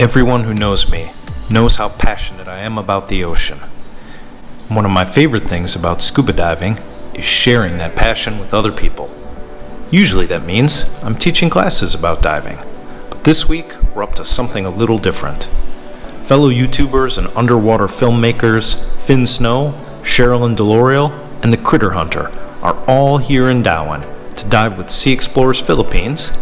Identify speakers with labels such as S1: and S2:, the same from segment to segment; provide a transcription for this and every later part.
S1: Everyone who knows me knows how passionate I am about the ocean. One of my favorite things about scuba diving is sharing that passion with other people. Usually that means I'm teaching classes about diving, but this week we're up to something a little different. Fellow YouTubers and underwater filmmakers Finnsnow, Sherlyn Doloriel, and the Critter Hunter are all here in Dauin to dive with Sea Explorers Philippines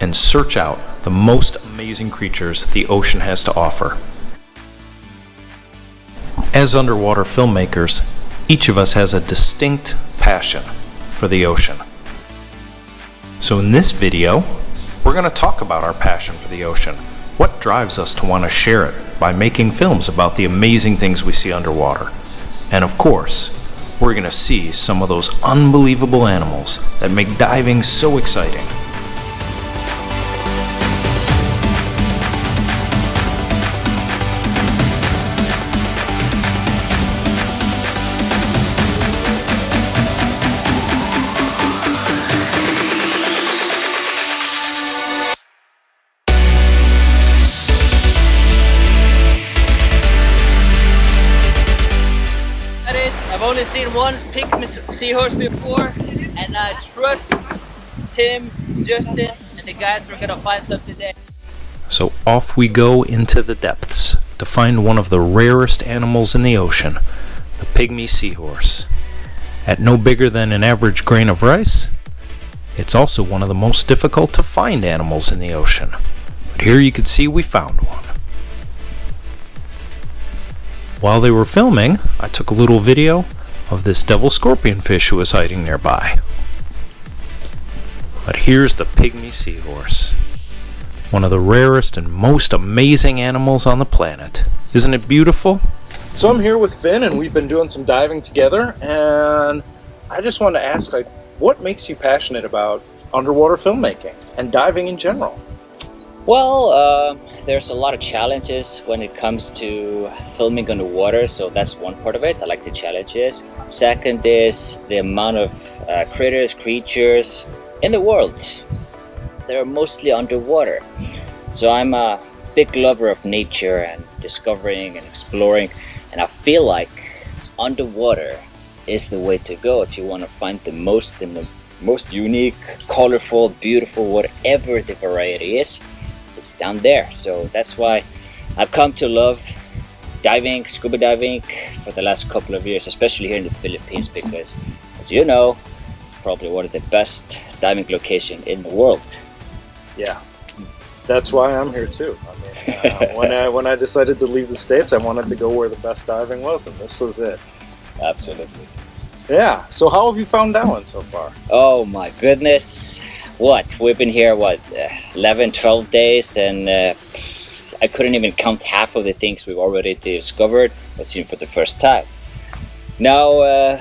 S1: and search out the most amazing creatures the ocean has to offer. As underwater filmmakers, each of us has a distinct passion for the ocean. So in this video, we're going to talk about our passion for the ocean. What drives us to want to share it by making films about the amazing things we see underwater. And of course, we're going to see some of those unbelievable animals that make diving so exciting.
S2: I've only seen one pygmy seahorse before, and I trust Tim, Justin, and the guys. We're gonna find some today.
S1: So off we go into the depths to find one of the rarest animals in the ocean, the pygmy seahorse. At no bigger than an average grain of rice, it's also one of the most difficult to find animals in the ocean. But here you can see we found one. While they were filming, I took a little video of this devil scorpionfish who was hiding nearby. But here's the pygmy seahorse, one of the rarest and most amazing animals on the planet. Isn't it beautiful? So I'm here with Finn, and we've been doing some diving together, and I just want to ask, what makes you passionate about underwater filmmaking and diving in general?
S2: Well, there's a lot of challenges when it comes to filming underwater, so that's one part of it. I like the challenges. Second is the amount of creatures in the world. They're mostly underwater. So I'm a big lover of nature and discovering and exploring, and I feel like underwater is the way to go if you want to find the most unique, colorful, beautiful, whatever the variety is. It's down there. So that's why I've come to love diving, scuba diving, for the last couple of years, especially here in the Philippines, because as you know, it's probably one of the best diving locations in the world.
S3: Yeah, that's why I'm here too. I mean, when I decided to leave the States, I wanted to go where the best diving was, and this was it.
S2: Absolutely.
S3: Yeah, so how have you found Dauin so far?
S2: Oh my goodness. We've been here 11, 12 days, and I couldn't even count half of the things we've already discovered or seen for the first time. Now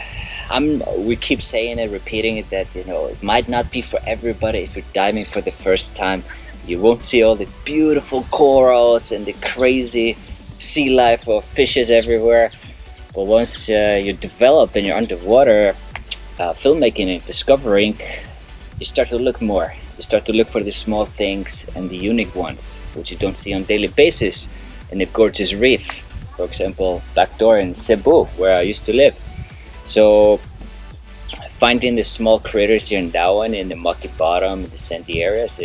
S2: we keep saying and repeating it that it might not be for everybody. If you're diving for the first time, you won't see all the beautiful corals and the crazy sea life of fishes everywhere. But once you develop and you're underwater filmmaking and discovering, you start to look more. You start to look for the small things and the unique ones, which you don't see on a daily basis in the gorgeous reef. For example, back door in Cebu, where I used to live. So finding the small critters here in Dauin, in the mucky bottom, in the sandy areas,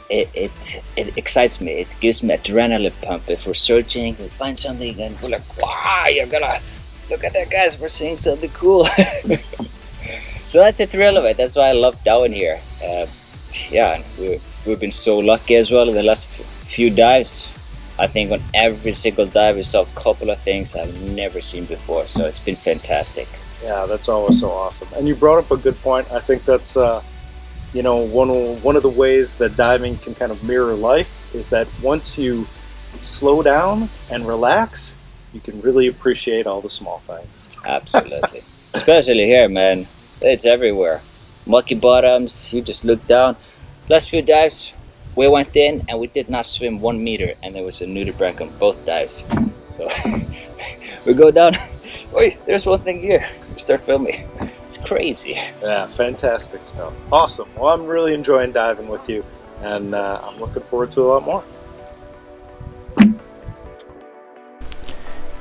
S2: it excites me. It gives me adrenaline pump. If we're searching, we find something and we're like, wow, you're gonna look at that, guys, we're seeing something cool. So that's the thrill of it. That's why I love Dauin here. Yeah, we've been so lucky as well in the last few dives. I think on every single dive we saw a couple of things I've never seen before. So it's been fantastic.
S3: Yeah, that's always so awesome. And you brought up a good point. I think that's one of the ways that diving can kind of mirror life is that once you slow down and relax, you can really appreciate all the small things.
S2: Absolutely. Especially here, man. It's everywhere. Mucky bottoms, you just look down. Last few dives, we went in and we did not swim 1 meter, and there was a nudibranch on both dives. So we go down. Wait, there's one thing here. We start filming. It's crazy.
S3: Yeah, fantastic stuff. Awesome. Well, I'm really enjoying diving with you, and I'm looking forward to a lot more.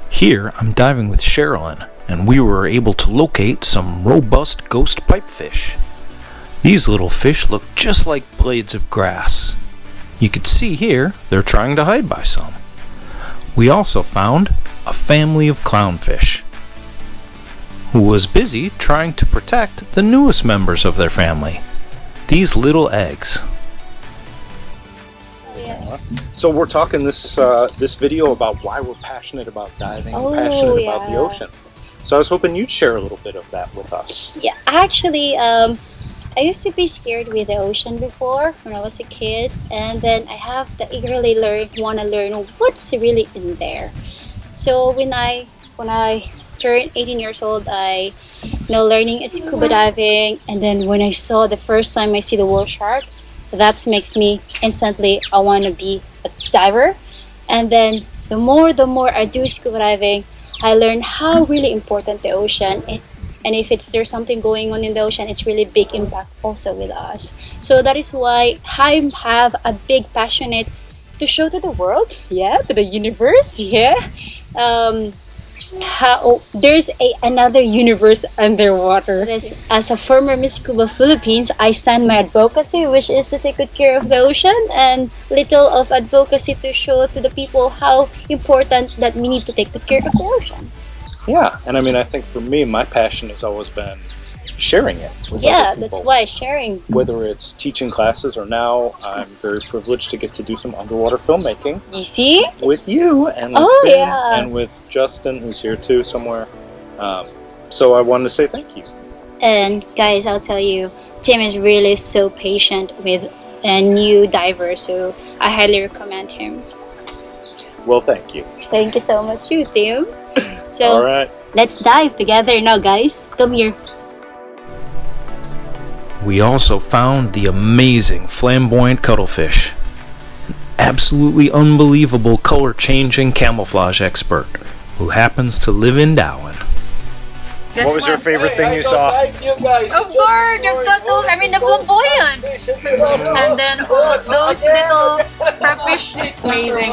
S1: Here, I'm diving with Sherlyn, and we were able to locate some robust ghost pipefish. These little fish look just like blades of grass. You can see here, they're trying to hide by some. We also found a family of clownfish, who was busy trying to protect the newest members of their family, these little eggs.
S3: So we're talking this video about why we're passionate about diving and passionate about the ocean. So I was hoping you'd share a little bit of that with us.
S4: Yeah, actually, I used to be scared with the ocean before when I was a kid, and then I have to eagerly want to learn what's really in there. So when I turned 18 years old, I learning scuba diving, and then when I saw the first time I see the whale shark, that makes me instantly I want to be a diver. And then the more I do scuba diving, I learn how really important the ocean is. And if there's something going on in the ocean, it's really big impact also with us. So that is why I have a big passionate to show to the world, to the universe, how there's another universe underwater. As a former Miss Scuba Philippines, I stand my advocacy, which is to take good care of the ocean, and little of advocacy to show to the people how important that we need to take good care of the ocean.
S3: Yeah, and I mean, I think for me, my passion has always been sharing it with other people.
S4: That's why sharing.
S3: Whether it's teaching classes or now, I'm very privileged to get to do some underwater filmmaking.
S4: You see?
S3: With you and with Finn and with Justin, who's here too somewhere. So I wanted to say thank you.
S4: And guys, I'll tell you, Tim is really so patient with a new diver, so I highly recommend him.
S3: Well, thank you.
S4: Thank you so much, you, Tim. So,
S3: all right.
S4: Let's dive together now, guys. Come here.
S1: We also found the amazing flamboyant cuttlefish, an absolutely unbelievable color-changing camouflage expert who happens to live in Dauin.
S3: What was your favorite thing you saw?
S5: Of course, the flamboyant. And then those little frogfish, amazing.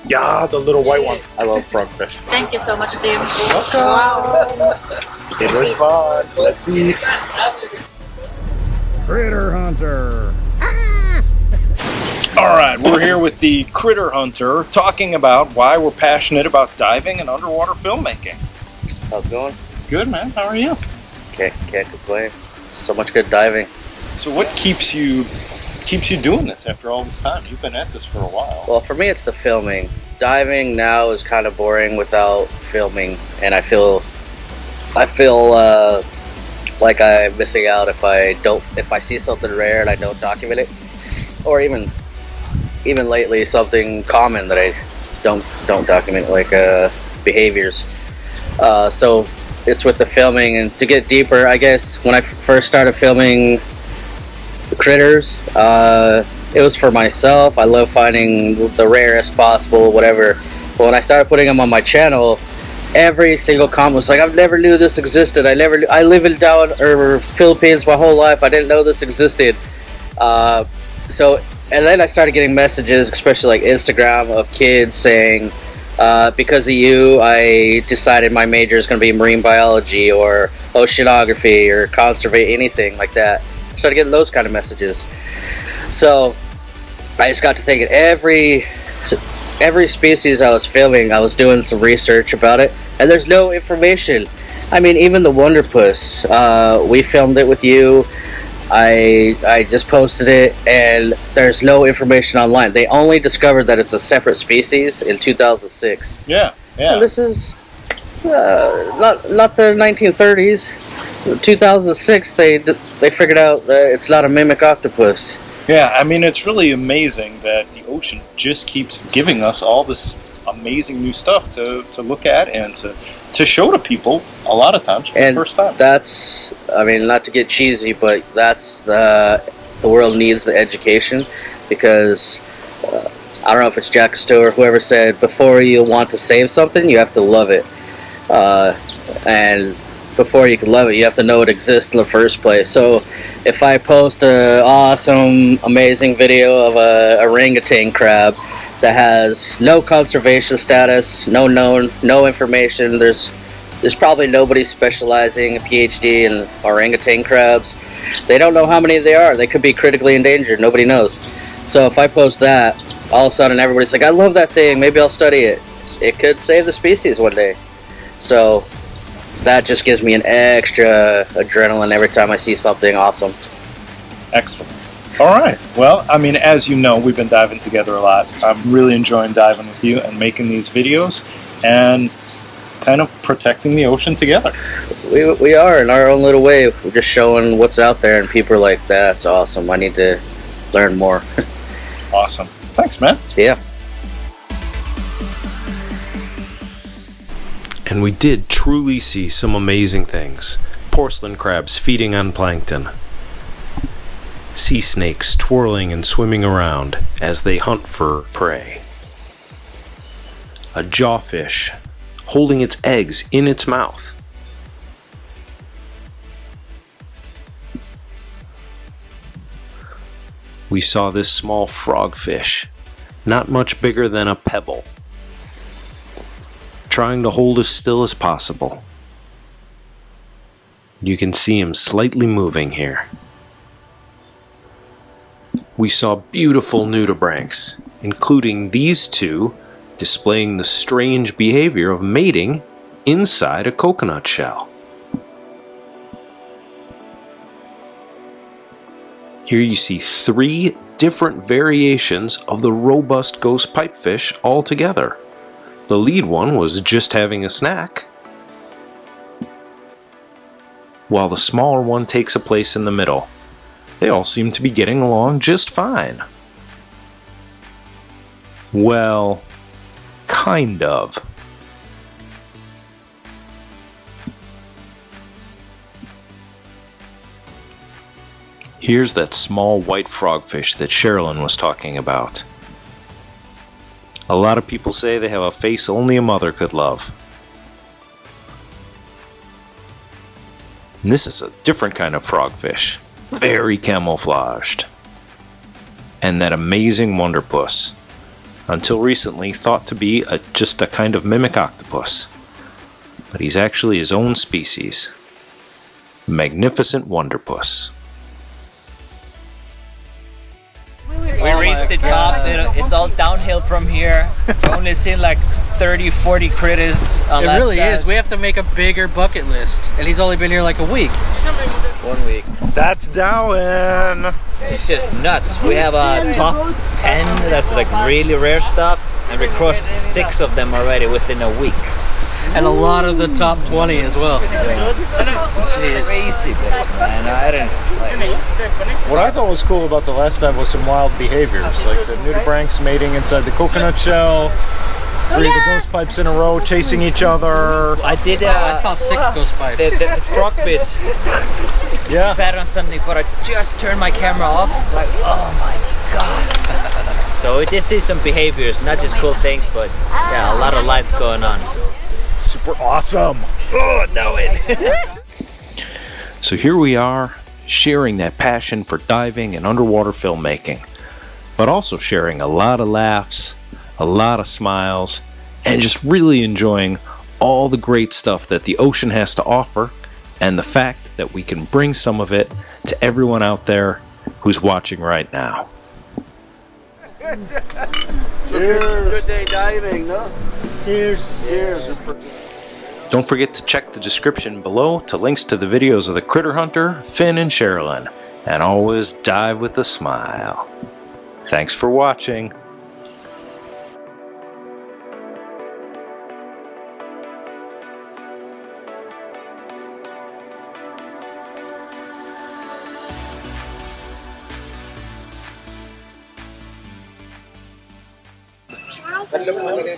S3: Yeah, the little white one. I love frogfish.
S5: Thank you so much, Tim.
S3: Wow. It was fun. Let's eat.
S1: Critter Hunter! Alright, we're here with the Critter Hunter talking about why we're passionate about diving and underwater filmmaking.
S6: How's it going?
S1: Good, man. How are you?
S6: Can't complain. So much good diving.
S1: So what keeps you doing this after all this time? You've been at this for a while.
S6: Well, for me, it's the filming. Diving now is kind of boring without filming, and I feel like I'm missing out if I see something rare and I don't document it, or even lately something common that I don't document, like behaviors. So it's with the filming, and to get deeper, I guess when I first started filming the critters, it was for myself. I love finding the rarest possible, whatever. But when I started putting them on my channel, every single comment was like, "I've never knew this existed. I live in Philippines my whole life. I didn't know this existed." And then I started getting messages, especially like Instagram, of kids saying, "Because of you, I decided my major is going to be marine biology or oceanography or conservation, anything like that." I started getting those kind of messages. So I just got to thinking, every species I was filming, I was doing some research about it, and there's no information. I mean, even the Wonderpus, we filmed it with you. I just posted it, and there's no information online. They only discovered that it's a separate species in 2006.
S1: Yeah.
S6: And this is not the 1930s. 2006, they figured out that it's not a mimic octopus.
S1: Yeah, I mean, it's really amazing that the ocean just keeps giving us all this amazing new stuff to look at and to show to people a lot of times for the first time.
S6: That's, I mean, not to get cheesy, but that's the world needs the education, because I don't know if it's Jack Cousteau or whoever said, before you want to save something, you have to love it. And before you can love it, you have to know it exists in the first place. So if I post an awesome, amazing video of a orangutan crab that has no conservation status, no information, there's probably nobody specializing a PhD in orangutan crabs. They don't know how many there are. They could be critically endangered. Nobody knows. So if I post that, all of a sudden everybody's like, I love that thing. Maybe I'll study it. It could save the species one day. So that just gives me an extra adrenaline every time I see something awesome.
S3: Excellent. All right. Well, I mean, as you know, we've been diving together a lot. I'm really enjoying diving with you and making these videos and kind of protecting the ocean together.
S6: We are in our own little way. We're just showing what's out there, and people are like, that's awesome. I need to learn more.
S3: Awesome. Thanks, man.
S6: Yeah.
S1: And we did truly see some amazing things. Porcelain crabs feeding on plankton. Sea snakes twirling and swimming around as they hunt for prey. A jawfish holding its eggs in its mouth. We saw this small frogfish, not much bigger than a pebble, trying to hold as still as possible. You can see him slightly moving here. We saw beautiful nudibranchs, including these two displaying the strange behavior of mating inside a coconut shell. Here you see 3 different variations of the robust ghost pipefish all together. The lead one was just having a snack, while the smaller one takes a place in the middle. They all seem to be getting along just fine. Well, kind of. Here's that small white frogfish that Sherlyn was talking about. A lot of people say they have a face only a mother could love. And this is a different kind of frogfish, very camouflaged. And that amazing Wonderpus, until recently thought to be just a kind of mimic octopus. But he's actually his own species. Magnificent Wonderpus.
S7: We reached the top, it's all downhill from here. We've only seen like 30, 40 critters.
S6: It really is. We have to make a bigger bucket list. And he's only been here like a week.
S7: 1 week.
S3: That's Dauin.
S7: It's just nuts. We have a top 10 that's like really rare stuff. And we crossed 6 of them already within a week.
S6: And a lot of the top 20 as well.
S7: Jeez. Crazy bits, man. I didn't
S3: What I thought was cool about the last dive was some wild behaviors, like the nudibranchs mating inside the coconut shell, 3 of the ghost pipes in a row chasing each other.
S7: I
S6: saw 6 ghost pipes.
S7: The frogfish fed on something, but I just turned my camera off. Like, oh my god. So we did see some behaviors, not just cool things, but yeah, a lot of life going on.
S3: Super awesome.
S7: Oh, know it.
S1: So here we are, sharing that passion for diving and underwater filmmaking, but also sharing a lot of laughs, a lot of smiles, and just really enjoying all the great stuff that the ocean has to offer, and the fact that we can bring some of it to everyone out there who's watching right now.
S6: Cheers. Good day diving, no?
S3: Cheers.
S6: Cheers.
S1: Don't forget to check the description below to links to the videos of the Critter Hunter, Finn, and Sherlyn. And always dive with a smile. Thanks for watching.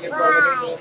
S8: Bye.